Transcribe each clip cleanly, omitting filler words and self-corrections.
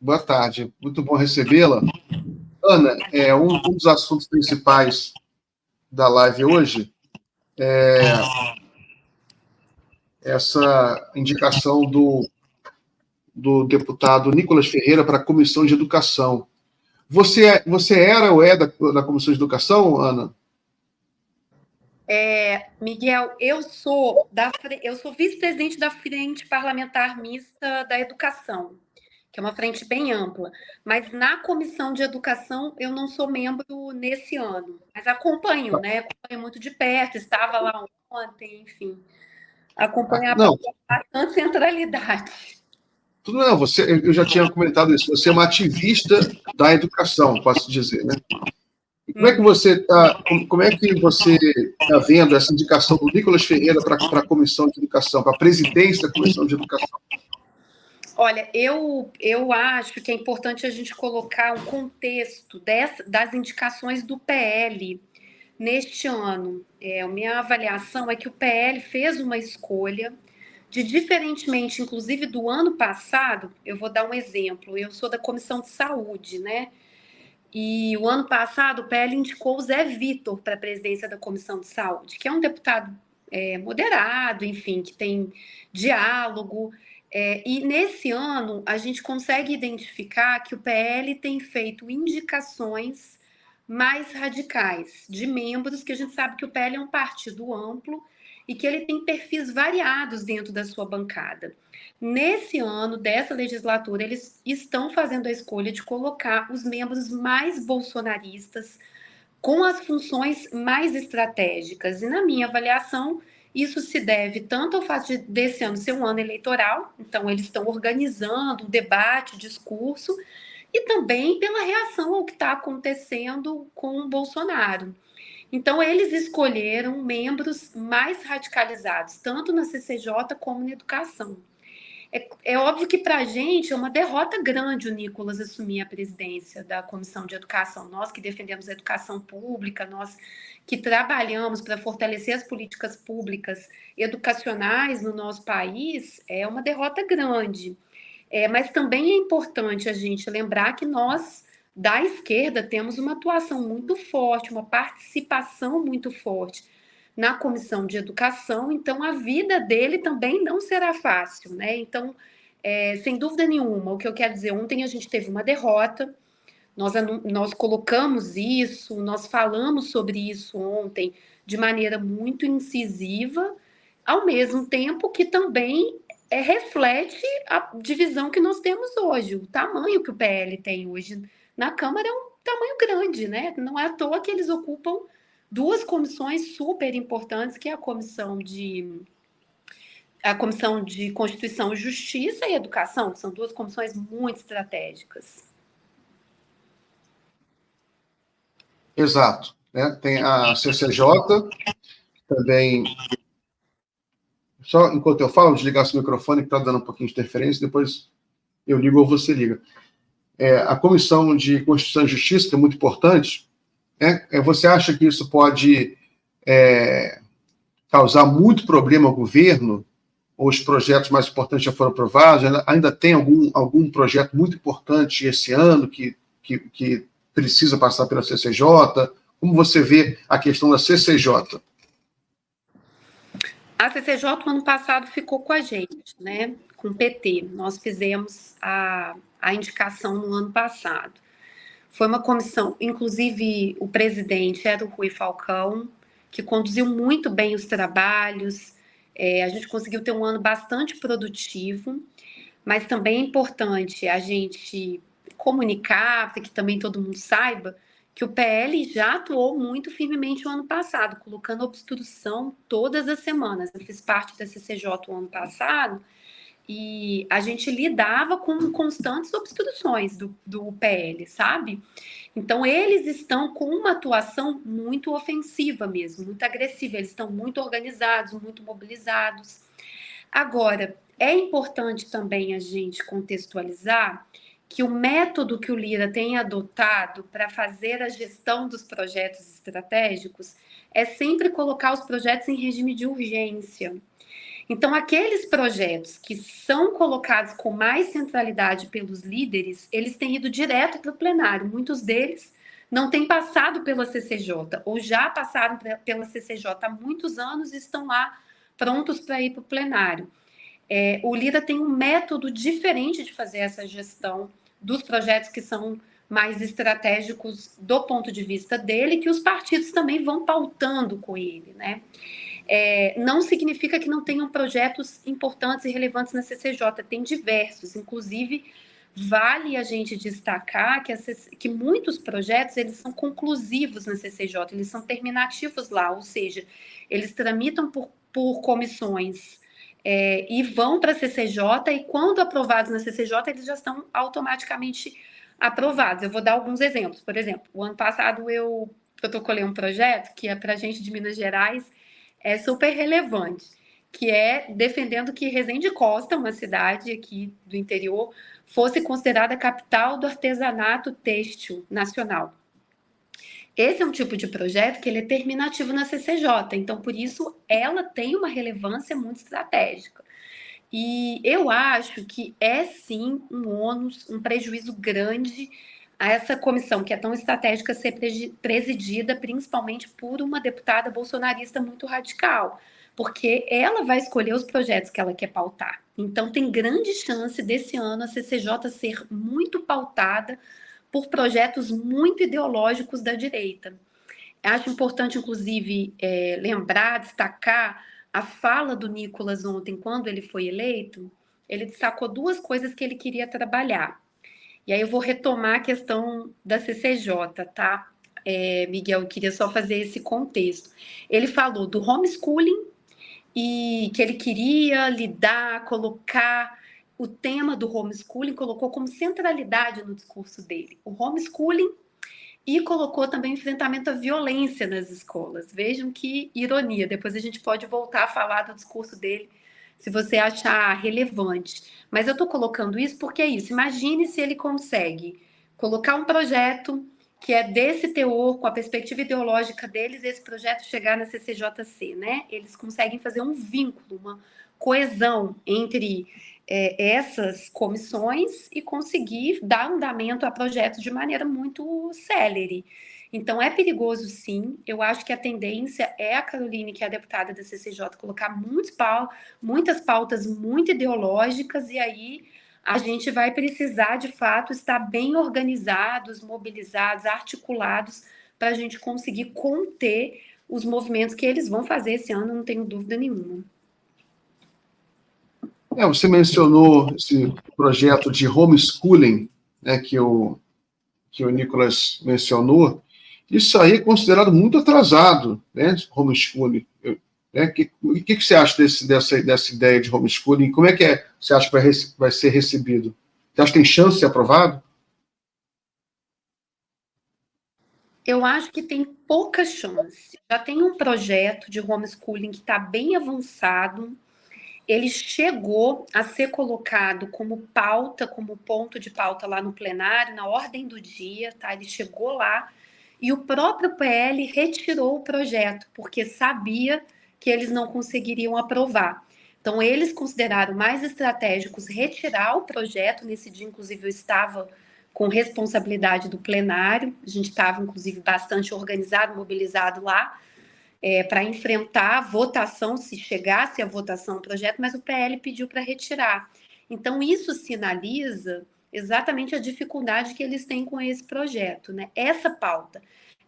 Boa tarde, muito bom recebê-la. Ana, um dos assuntos principais da live hoje é essa indicação do deputado Nicolas Ferreira para a Comissão de Educação. Você era ou é da Comissão de Educação, Ana? Miguel, eu sou vice-presidente da Frente Parlamentar Mista da Educação, que é uma frente bem ampla. Mas na Comissão de Educação eu não sou membro nesse ano. Mas acompanho, né? Acompanho muito de perto, estava lá ontem, enfim. Acompanho Não, com bastante centralidade. tudo não, eu já tinha comentado isso, você é uma ativista da educação, posso dizer, né? Como é que você está vendo essa indicação do Nicolas Ferreira para a Comissão de Educação, para a presidência da Comissão de Educação? Olha, eu acho que é importante a gente colocar o contexto das indicações do PL neste ano. A minha avaliação é que o PL fez uma escolha diferentemente, inclusive, do ano passado. Eu vou dar um exemplo. Eu sou da Comissão de Saúde, né? E o ano passado o PL indicou o Zé Vitor para a presidência da Comissão de Saúde, que é um deputado moderado, enfim, que tem diálogo. E nesse ano a gente consegue identificar que o PL tem feito indicações mais radicais de membros, que a gente sabe que o PL é um partido amplo e que ele tem perfis variados dentro da sua bancada. Nesse ano, dessa legislatura, eles estão fazendo a escolha de colocar os membros mais bolsonaristas com as funções mais estratégicas. E, na minha avaliação, isso se deve tanto ao fato desse ano ser um ano eleitoral, então eles estão organizando o debate, o discurso, e também pela reação ao que está acontecendo com o Bolsonaro. Então, eles escolheram membros mais radicalizados, tanto na CCJ como na educação. É óbvio que para a gente é uma derrota grande o Nicolas assumir a presidência da Comissão de Educação. Nós que defendemos a educação pública, nós que trabalhamos para fortalecer as políticas públicas educacionais no nosso país, é uma derrota grande. Mas também é importante a gente lembrar que nós, da esquerda, temos uma atuação muito forte, uma participação muito forte na Comissão de Educação, então a vida dele também não será fácil, né? Então, sem dúvida nenhuma, o que eu quero dizer, ontem a gente teve uma derrota, nós colocamos isso, nós falamos sobre isso ontem de maneira muito incisiva, ao mesmo tempo que também reflete a divisão que nós temos hoje, o tamanho que o PL tem hoje na Câmara é um tamanho grande, né? Não é à toa que eles ocupam duas comissões super importantes, que é a Comissão de Constituição, Justiça e Educação, que são duas comissões muito estratégicas. Exato. Né? Tem a CCJ, também. Só enquanto eu falo, desligar seu microfone, que está dando um pouquinho de interferência, depois eu ligo ou você liga. A Comissão de Constituição e Justiça, que é muito importante, você acha que isso pode causar muito problema ao governo? Ou os projetos mais importantes já foram aprovados? Ainda tem algum projeto muito importante esse ano que precisa passar pela CCJ? Como você vê a questão da CCJ? A CCJ, no ano passado, ficou com a gente, né? Com o PT. Nós fizemos a indicação no ano passado. Foi uma comissão, inclusive o presidente era o Rui Falcão, que conduziu muito bem os trabalhos. A gente conseguiu ter um ano bastante produtivo, mas também é importante a gente comunicar, para que também todo mundo saiba, que o PL já atuou muito firmemente o ano passado, colocando obstrução todas as semanas. Eu fiz parte da CCJ o ano passado e a gente lidava com constantes obstruções do PL, sabe? Então, eles estão com uma atuação muito ofensiva mesmo, muito agressiva. Eles estão muito organizados, muito mobilizados. Agora, é importante também a gente contextualizar que o método que o Lira tem adotado para fazer a gestão dos projetos estratégicos é sempre colocar os projetos em regime de urgência. Então, aqueles projetos que são colocados com mais centralidade pelos líderes, eles têm ido direto para o plenário. Muitos deles não têm passado pela CCJ, ou já passaram pela CCJ há muitos anos e estão lá prontos para ir para o plenário. O Lira tem um método diferente de fazer essa gestão dos projetos que são mais estratégicos do ponto de vista dele, que os partidos também vão pautando com ele, né? Não significa que não tenham projetos importantes e relevantes na CCJ, tem diversos, inclusive vale a gente destacar que muitos projetos eles são conclusivos na CCJ, eles são terminativos lá, ou seja, eles tramitam por comissões e vão para a CCJ, e quando aprovados na CCJ, eles já estão automaticamente aprovados. Eu vou dar alguns exemplos. Por exemplo, o ano passado eu protocolei um projeto que é para a gente de Minas Gerais, é super relevante, que é defendendo que Resende Costa, uma cidade aqui do interior, fosse considerada a capital do artesanato têxtil nacional. Esse é um tipo de projeto que ele é terminativo na CCJ, então por isso ela tem uma relevância muito estratégica. E eu acho que é sim um ônus, um prejuízo grande a essa comissão, que é tão estratégica, ser presidida principalmente por uma deputada bolsonarista muito radical, porque ela vai escolher os projetos que ela quer pautar. Então, tem grande chance desse ano a CCJ ser muito pautada por projetos muito ideológicos da direita. Acho importante, inclusive, lembrar, destacar a fala do Nicolas ontem, quando ele foi eleito. Ele destacou duas coisas que ele queria trabalhar. E aí eu vou retomar a questão da CCJ, tá? Miguel, eu queria só fazer esse contexto. Ele falou do homeschooling e que ele queria lidar, colocar o tema do homeschooling, colocou como centralidade no discurso dele. O homeschooling, e colocou também enfrentamento à violência nas escolas. Vejam que ironia. Depois a gente pode voltar a falar do discurso dele, se você achar relevante. Mas eu estou colocando isso porque é isso. Imagine se ele consegue colocar um projeto que é desse teor, com a perspectiva ideológica deles, esse projeto chegar na CCJC, né? Eles conseguem fazer um vínculo, uma coesão entre essas comissões e conseguir dar andamento a projetos de maneira muito célere. Então, é perigoso, sim. Eu acho que a tendência é a Caroline, que é a deputada da CCJ, colocar muitas pautas muito ideológicas, e aí a gente vai precisar, de fato, estar bem organizados, mobilizados, articulados, para a gente conseguir conter os movimentos que eles vão fazer esse ano, não tenho dúvida nenhuma. Você mencionou esse projeto de homeschooling, né, que o Nicolas mencionou. Isso aí é considerado muito atrasado, né, homeschooling. O que você acha dessa ideia de homeschooling? Como é que você acha que vai ser recebido? Você acha que tem chance de ser aprovado? Eu acho que tem pouca chance. Já tem um projeto de homeschooling que está bem avançado. Ele chegou a ser colocado como pauta, como ponto de pauta lá no plenário, na ordem do dia, tá? Ele chegou lá e o próprio PL retirou o projeto, porque sabia que eles não conseguiriam aprovar. Então, eles consideraram mais estratégicos retirar o projeto. Nesse dia, inclusive, eu estava com responsabilidade do plenário, a gente estava, inclusive, bastante organizado, mobilizado lá, para enfrentar a votação, se chegasse a votação do projeto, mas o PL pediu para retirar. Então, isso sinaliza exatamente a dificuldade que eles têm com esse projeto, né? Essa pauta.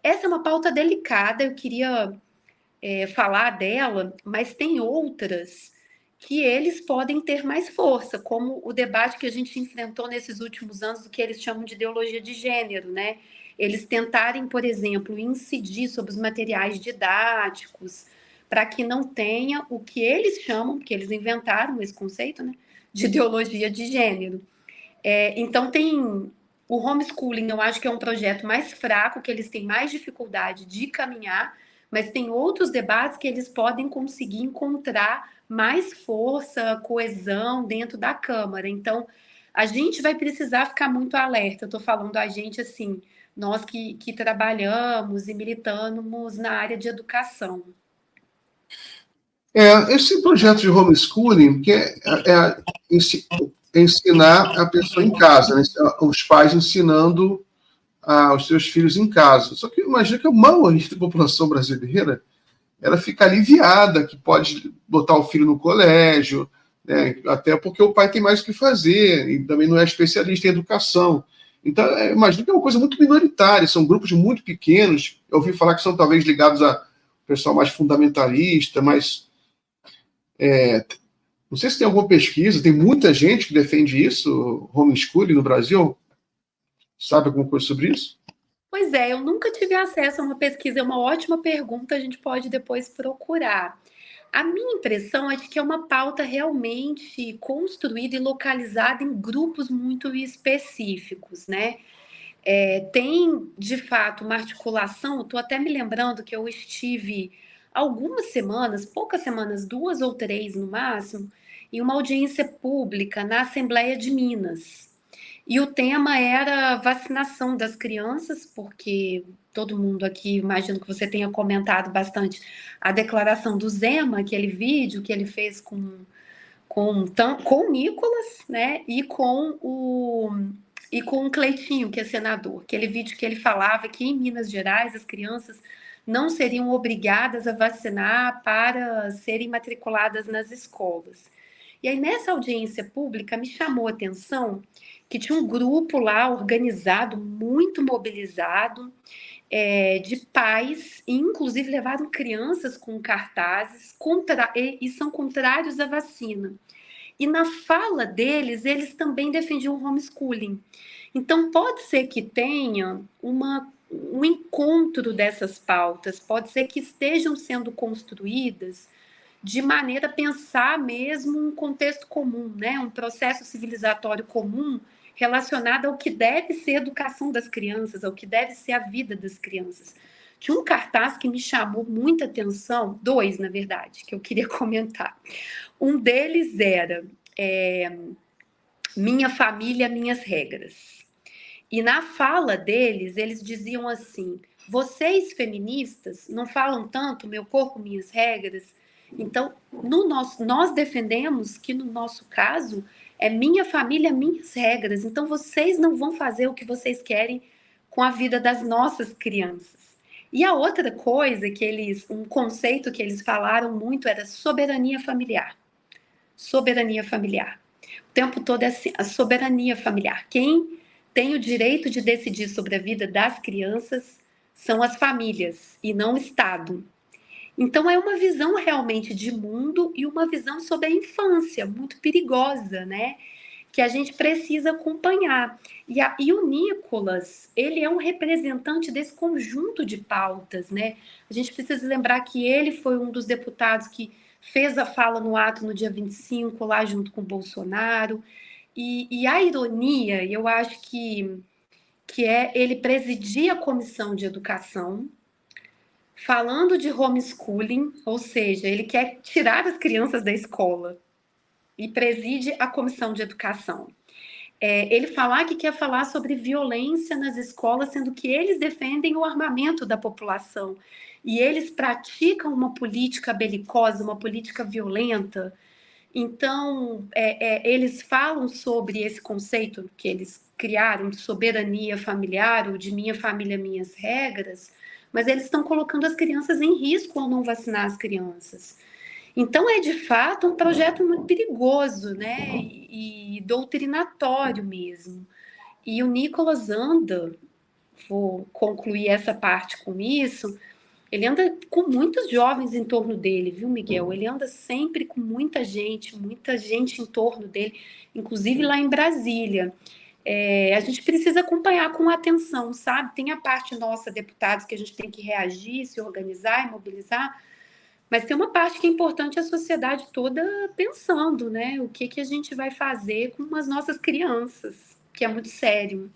Essa é uma pauta delicada, eu queria falar dela, mas tem outras que eles podem ter mais força, como o debate que a gente enfrentou nesses últimos anos, do que eles chamam de ideologia de gênero, né? Eles tentarem, por exemplo, incidir sobre os materiais didáticos, para que não tenha o que eles chamam, porque eles inventaram esse conceito, né, de ideologia de gênero. Então, tem o homeschooling, eu acho que é um projeto mais fraco, que eles têm mais dificuldade de caminhar, mas tem outros debates que eles podem conseguir encontrar mais força, coesão dentro da Câmara. Então, a gente vai precisar ficar muito alerta. Eu estou falando a gente assim, nós que trabalhamos e militamos na área de educação. Esse projeto de homeschooling, que ensinar a pessoa em casa, né? Os pais ensinando os seus filhos em casa. Só que imagina que a maioria da população brasileira ela fica aliviada que pode botar o filho no colégio, né? Até porque o pai tem mais o que fazer e também não é especialista em educação. Então, imagino que é uma coisa muito minoritária, são grupos muito pequenos. Eu ouvi falar que são talvez ligados a pessoal mais fundamentalista, mas não sei se tem alguma pesquisa, tem muita gente que defende isso, homeschooling no Brasil. Sabe alguma coisa sobre isso? Pois é, eu nunca tive acesso a uma pesquisa, é uma ótima pergunta, a gente pode depois procurar. A minha impressão é de que é uma pauta realmente construída e localizada em grupos muito específicos, né? Tem, de fato, uma articulação. Estou até me lembrando que eu estive algumas semanas, poucas semanas, 2 ou 3 no máximo, em uma audiência pública na Assembleia de Minas. E o tema era vacinação das crianças, porque todo mundo aqui, imagino que você tenha comentado bastante a declaração do Zema, aquele vídeo que ele fez com o Nicolas, né, e com o Cleitinho, que é senador. Aquele vídeo que ele falava que em Minas Gerais as crianças não seriam obrigadas a vacinar para serem matriculadas nas escolas. E aí, nessa audiência pública, me chamou a atenção que tinha um grupo lá organizado, muito mobilizado, de pais, e inclusive levaram crianças com cartazes e são contrários à vacina. E na fala deles, eles também defendiam o homeschooling. Então, pode ser que tenha um encontro dessas pautas, pode ser que estejam sendo construídas de maneira a pensar mesmo um contexto comum, né? Um processo civilizatório comum relacionado ao que deve ser a educação das crianças, ao que deve ser a vida das crianças. Tinha um cartaz que me chamou muita atenção, 2, na verdade, que eu queria comentar. Um deles era Minha Família, Minhas Regras. E na fala deles, eles diziam assim: vocês feministas não falam tanto meu corpo, minhas regras. Então, nós defendemos que no nosso caso é minha família, minhas regras. Então, vocês não vão fazer o que vocês querem com a vida das nossas crianças. E a outra coisa um conceito que eles falaram muito era soberania familiar. Soberania familiar. O tempo todo é assim, a soberania familiar. Quem tem o direito de decidir sobre a vida das crianças são as famílias e não o Estado. Então é uma visão realmente de mundo e uma visão sobre a infância muito perigosa, né? Que a gente precisa acompanhar. E o Nicolas, ele é um representante desse conjunto de pautas, né? A gente precisa lembrar que ele foi um dos deputados que fez a fala no ato no dia 25, lá junto com o Bolsonaro. E a ironia, eu acho que ele presidir a comissão de educação, falando de homeschooling, ou seja, ele quer tirar as crianças da escola e preside a comissão de educação. Ele falar que quer falar sobre violência nas escolas, sendo que eles defendem o armamento da população e eles praticam uma política belicosa, uma política violenta. Então, eles falam sobre esse conceito que eles criaram de soberania familiar, ou de minha família, minhas regras, mas eles estão colocando as crianças em risco ao não vacinar as crianças. Então, é de fato um projeto muito perigoso, né? E doutrinatório mesmo. E o Nicolas anda, vou concluir essa parte com isso, ele anda com muitos jovens em torno dele, viu, Miguel? Ele anda sempre com muita gente em torno dele, inclusive lá em Brasília. A gente precisa acompanhar com atenção, sabe? Tem a parte nossa, deputados, que a gente tem que reagir, se organizar e mobilizar, mas tem uma parte que é importante a sociedade toda pensando, né? O que a gente vai fazer com as nossas crianças, que é muito sério.